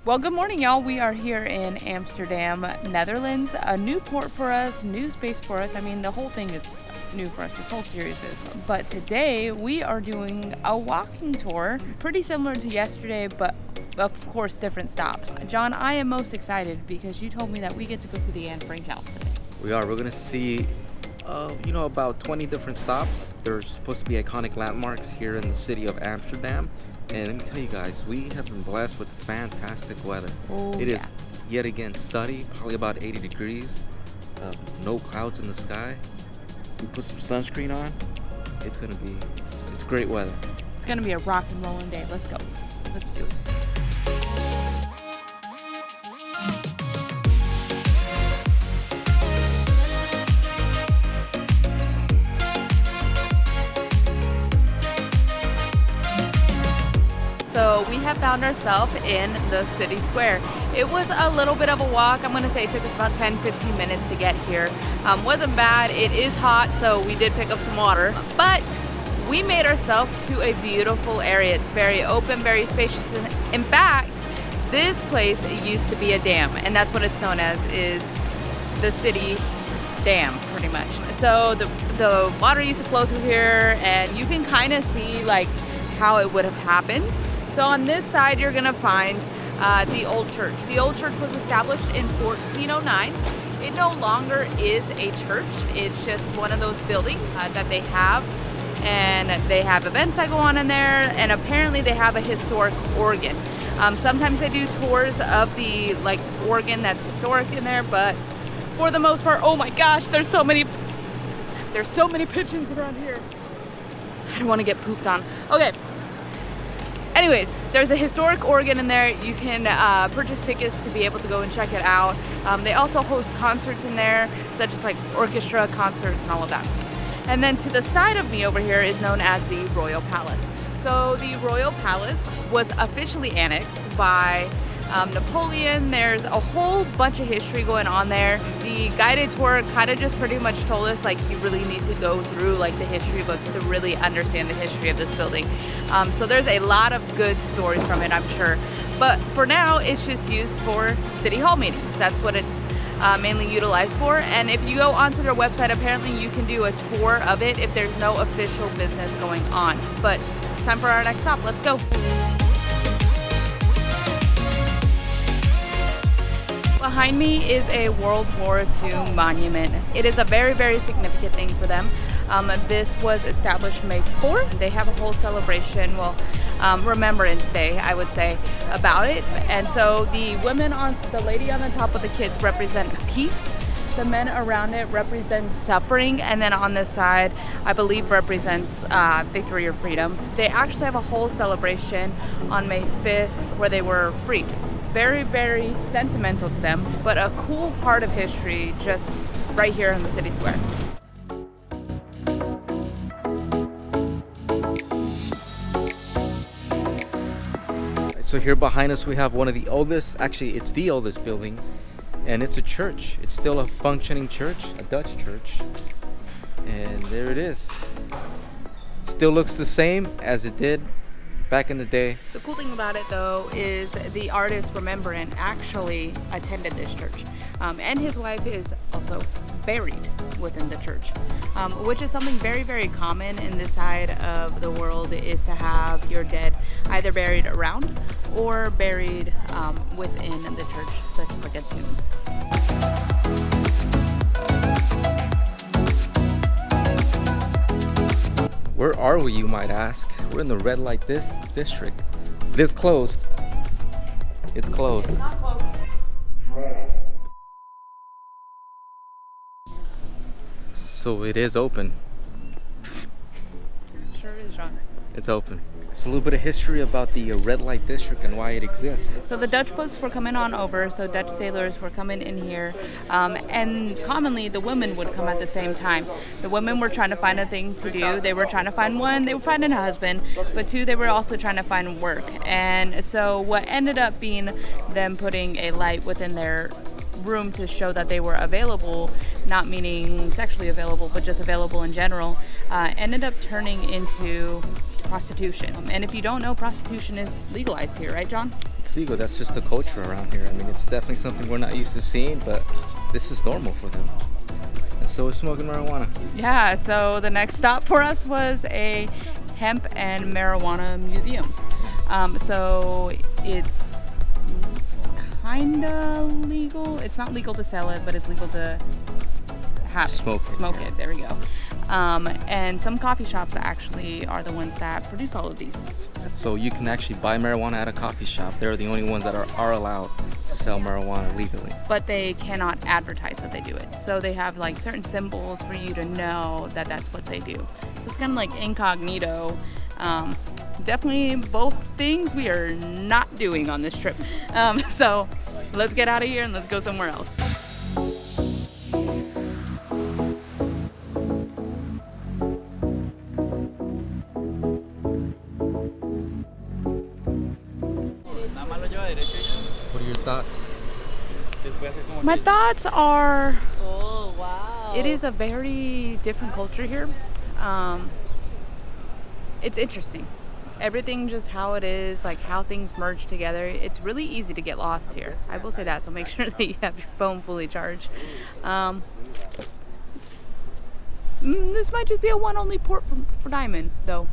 Well, good morning, y'all. We are here in Amsterdam, Netherlands. A new port for us, new space for us. I mean, the whole thing is new for us. This whole series is. But today we are doing a walking tour, pretty similar to yesterday, but of course different stops. John, I am most excited because you told me that we get to go to the Anne Frank house today. We are. We're going to see, about 20 different stops. There's supposed to be iconic landmarks here in the city of Amsterdam. And let me tell you guys, we have been blessed with fantastic weather. It is yet again sunny, probably about 80 degrees. No clouds in the sky. We put some sunscreen on. It's great weather. It's gonna be a rock and rolling day. Let's go. Let's do it. So we have found ourselves in the city square. It was a little bit of a walk. I'm gonna say it took us about 10-15 minutes to get here. Wasn't bad. It is hot, so we did pick up some water, but we made ourselves to a beautiful area. It's very open, very spacious. In fact, this place used to be a dam, and that's what it's known as, is the city dam, pretty much. So the water used to flow through here, and you can kind of see like how it would have happened. So on this side, you're gonna find the old church. The old church was established in 1409. It no longer is a church. It's just one of those buildings that they have, and they have events that go on in there, and apparently they have a historic organ. Sometimes they do tours of the organ that's historic in there, but for the most part, oh my gosh, there's so many pigeons around here. I don't want to get pooped on. Okay. Anyways, there's a historic organ in there. You can purchase tickets to be able to go and check it out. They also host concerts in there, such as like orchestra concerts and all of that. And then to the side of me over here is known as the Royal Palace. So the Royal Palace was officially annexed by Napoleon. There's a whole bunch of history going on there. The guided tour kind of just pretty much told us you really need to go through the history books to really understand the history of this building. So there's a lot of good stories from it, I'm sure. But for now, it's just used for city hall meetings. That's what it's mainly utilized for. And if you go onto their website, apparently you can do a tour of it if there's no official business going on. But it's time for our next stop. Let's go. Behind me is a World War II monument. It is a very, very significant thing for them. This was established May 4th. They have a whole celebration, Remembrance Day, I would say, about it. And so the lady on the top with the kids represent peace. The men around it represent suffering, and then on this side, I believe, represents victory or freedom. They actually have a whole celebration on May 5th where they were freed. Very, very sentimental to them, but a cool part of history just right here in the city square. So here behind us we have one of the oldest, actually it's the oldest building, and it's a church. It's still a functioning church, a Dutch church. And there it is. It still looks the same as it did back in the day. The cool thing about it, though, is the artist Rembrandt actually attended this church. And his wife is also buried within the church, which is something very, very common in this side of the world, is to have your dead either buried around or buried within the church, such as a tomb. Where are we, you might ask? We're in the red light district. This closed. It's closed. It's not closed. So it is open. Sure is, John. It's open. It's a little bit of history about the red light district and why it exists. So the Dutch boats were coming on over, so Dutch sailors were coming in here, and commonly the women would come at the same time. The women were trying to find a thing to do. They were trying to find one, they were finding a husband, but two, they were also trying to find work. And so what ended up being them putting a light within their room to show that they were available, not meaning sexually available, but just available in general, ended up turning into prostitution. And if you don't know, prostitution is legalized here, right, John? It's legal. That's just the culture around here. I mean, it's definitely something we're not used to seeing, but this is normal for them. And so is smoking marijuana. Yeah, so the next stop for us was a hemp and marijuana museum. So it's kind of legal. It's not legal to sell it, but it's legal to smoke it. There we go. And some coffee shops actually are the ones that produce all of these. So you can actually buy marijuana at a coffee shop. They're the only ones that are allowed to sell marijuana legally. But they cannot advertise that they do it. So they have like certain symbols for you to know that that's what they do. So it's kind of like incognito. Definitely both things we are not doing on this trip. So let's get out of here and let's go somewhere else. What are your thoughts? My thoughts are, Oh, wow. it is a very different culture here. It's interesting. Everything just how it is, like how things merge together. It's really easy to get lost here. I will say that, so make sure that you have your phone fully charged. This might just be a one-only port for Dymon, though.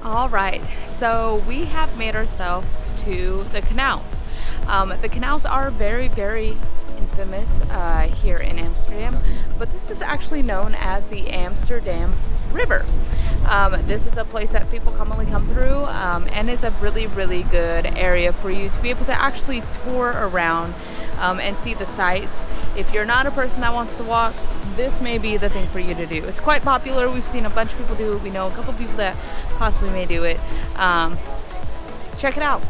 All right, so we have made ourselves to the canals. The canals are very, very infamous here in Amsterdam, but this is actually known as the Amsterdam River. This is a place that people commonly come through, and is a really, really good area for you to be able to actually tour around and see the sights. If you're not a person that wants to walk, this may be the thing for you to do. It's quite popular. We've seen a bunch of people do it. We know a couple of people that possibly may do it. Check it out.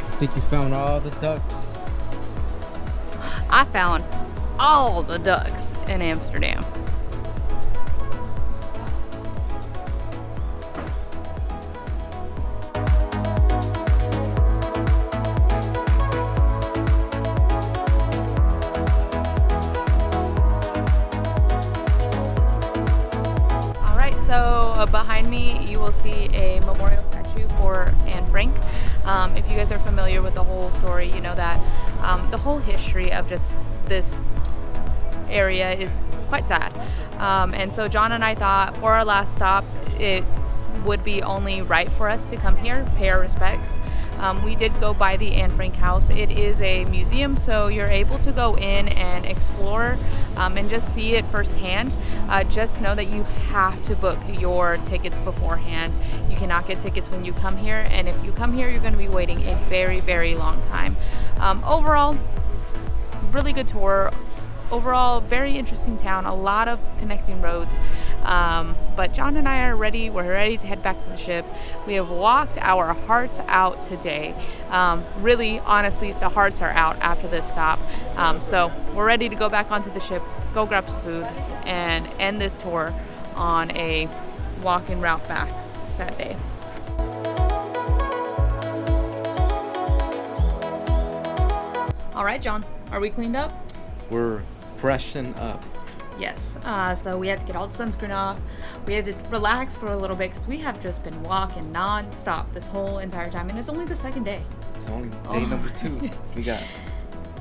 I think you found all the ducks. I found all the ducks in Amsterdam. So behind me you will see a memorial statue for Anne Frank. If you guys are familiar with the whole story, you know that the whole history of just this area is quite sad. And so John and I thought for our last stop it would be only right for us to come here, pay our respects. We did go by the Anne Frank house. It is a museum, so you're able to go in and explore and just see it firsthand. Just know that you have to book your tickets beforehand. You cannot get tickets when you come here, and if you come here, you're going to be waiting a very, very long time. Overall, really good tour. Overall, very interesting town, a lot of connecting roads. But John and I are ready. We're ready to head back to the ship. We have walked our hearts out today. Really, honestly, the hearts are out after this stop. So we're ready to go back onto the ship, go grab some food, and end this tour on a walking route back. Sad day. All right, John, are we cleaned up? We're freshen up. Yes, so we had to get all the sunscreen off. We had to relax for a little bit because we have just been walking non-stop this whole entire time, and it's only the second day. It's only day number 2. We got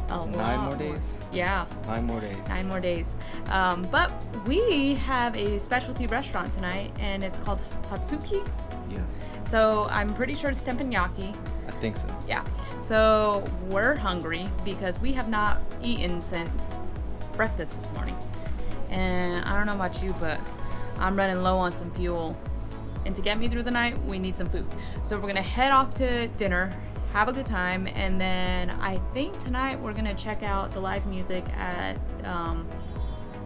a 9 more days. Yeah. 9 more days. 9 more days. But we have a specialty restaurant tonight, and it's called Hatsuki. Yes. So I'm pretty sure it's teppanyaki. I think so. Yeah. So we're hungry because we have not eaten since breakfast this morning. And I don't know about you, but I'm running low on some fuel. And to get me through the night, we need some food. So we're gonna head off to dinner, have a good time, and then I think tonight we're gonna check out the live music at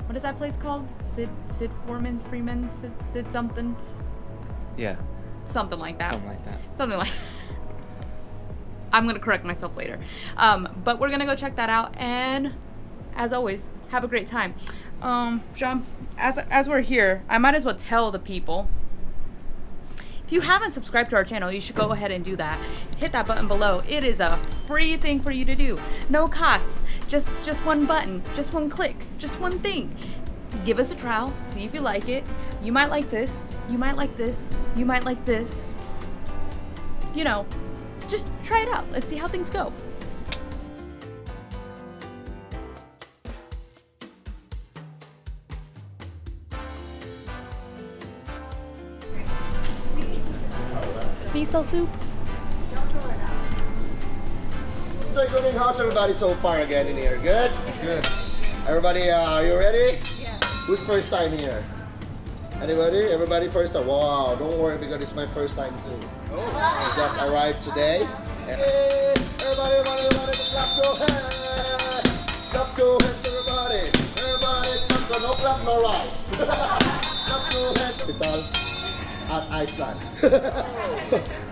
what is that place called? Sid something? Yeah. Something like that. Something like that. I'm gonna correct myself later. But we're gonna go check that out, and as always, have a great time. John, as we're here, I might as well tell the people. If you haven't subscribed to our channel, you should go ahead and do that. Hit that button below. It is a free thing for you to do. No cost. Just one button. Just one click. Just one thing. Give us a trial. See if you like it. You might like this. You might like this. You might like this. You know, just try it out. Let's see how things go. Miso soup. So good evening, how's everybody so far again in here? Good? Good. Everybody, are you ready? Yeah. Who's first time here? Anybody? Everybody first time? Wow, don't worry because it's my first time too. Oh. I just arrived today. Hey, everybody, clap your hands. Clap your hands, everybody. Everybody, clap your, no clap, no rise. Clap your hands. Hospital at Iceland.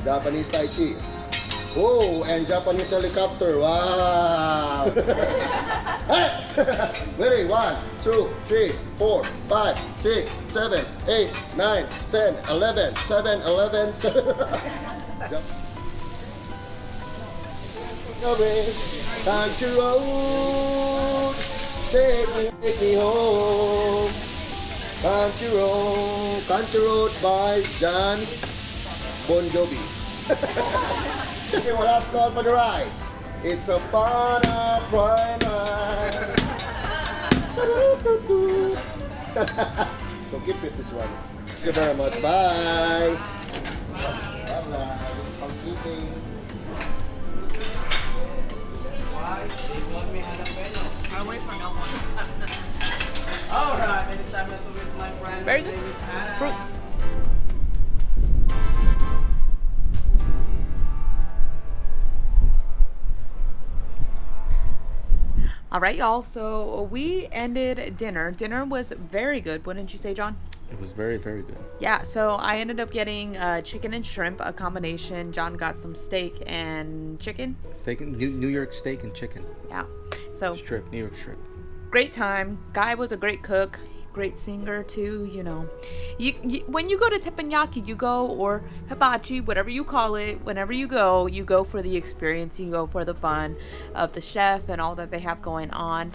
Japanese Tai Chi. Oh, and Japanese helicopter. Wow. Hey! Ready? 1, 2, 3, 4, 5, 6, 7, 8, 9, 10, 11, 7, 11, 7. Country road, take me home. Country road by Jon Bon Jovi. Okay, well, last call for the rice. It's a Pana Prima. So keep it this one. Thank you very much. Bye. Bye-bye. Housekeeping. I'll wait for no one. Alright, anytime I'm with my friend. Very good. Fruit. All right, y'all. So we ended dinner. Dinner was very good. Wouldn't you say, John? It was very, very good. Yeah, so I ended up getting chicken and shrimp, a combination. John got some steak and chicken. Steak, New York steak and chicken. Yeah. So Strip, New York strip. great time. Guy was a great cook, great singer too. You know, you when you go to teppanyaki, you go, or hibachi, whatever you call it. Whenever you go for the experience. You go for the fun of the chef and all that they have going on.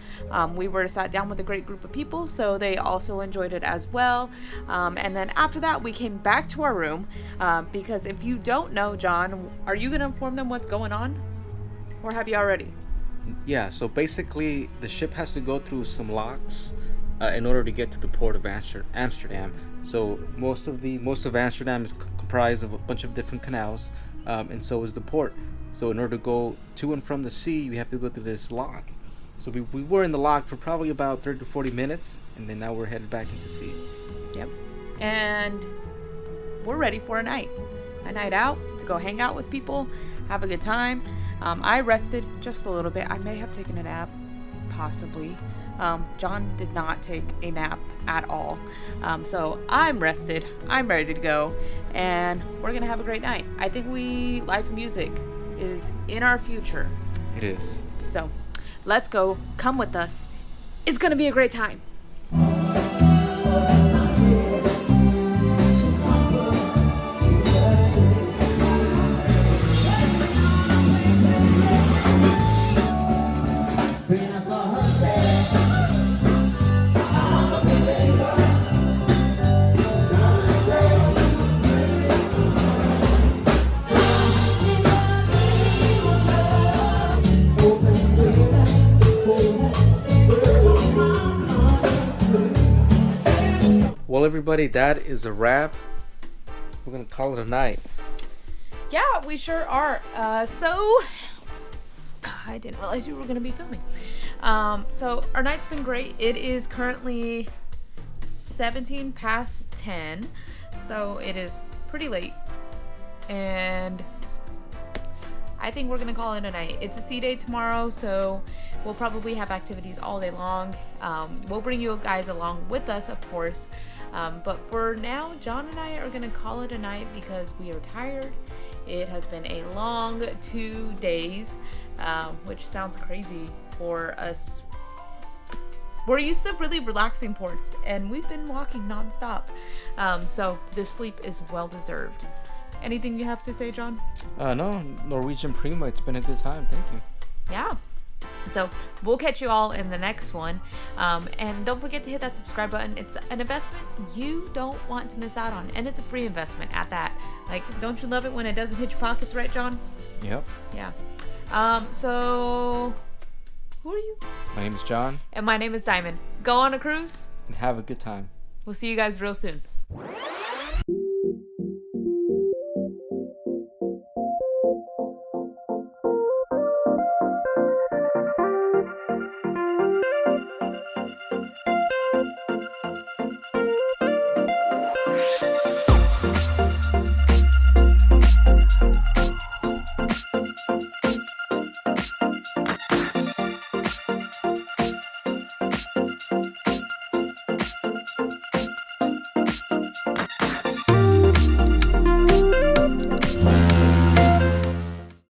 We were sat down with a great group of people, so they also enjoyed it as well. And then after that, we came back to our room because if you don't know, John, are you gonna inform them what's going on, or have you already? Yeah, so basically the ship has to go through some locks in order to get to the port of Amsterdam. So most of Amsterdam is comprised of a bunch of different canals, and so is the port. So in order to go to and from the sea, you have to go through this lock. So we were in the lock for probably about 30 to 40 minutes, and then now we're headed back into sea. Yep. And we're ready for a night out to go hang out with people, have a good time. I rested just a little bit. I may have taken a nap, possibly. John did not take a nap at all. So I'm rested. I'm ready to go. And we're going to have a great night. I think live music is in our future. It is. So let's go. Come with us. It's going to be a great time. Well, everybody, that is a wrap. we're gonna call it a night. Yeah, we sure are. So I didn't realize you were gonna be filming. So our night's been great. It is currently 17 past 10, so it is pretty late, and I think we're gonna call it a night. It's a sea day tomorrow, so we'll probably have activities all day long. We'll bring you guys along with us, of course, but for now, Jon and I are gonna call it a night because we are tired. It has been a long 2 days, which sounds crazy for us. We're used to really relaxing ports, and we've been walking non-stop. So this sleep is well deserved. Anything you have to say, Jon? No, Norwegian Prima. It's been a good time. Thank you. Yeah. So we'll catch you all in the next one. And don't forget to hit that subscribe button. It's an investment you don't want to miss out on. And it's a free investment at that. Like, don't you love it when it doesn't hit your pockets, right, Jon? Yep. Yeah. So who are you? My name is Jon. And my name is Dymon. Go on a cruise. And have a good time. We'll see you guys real soon.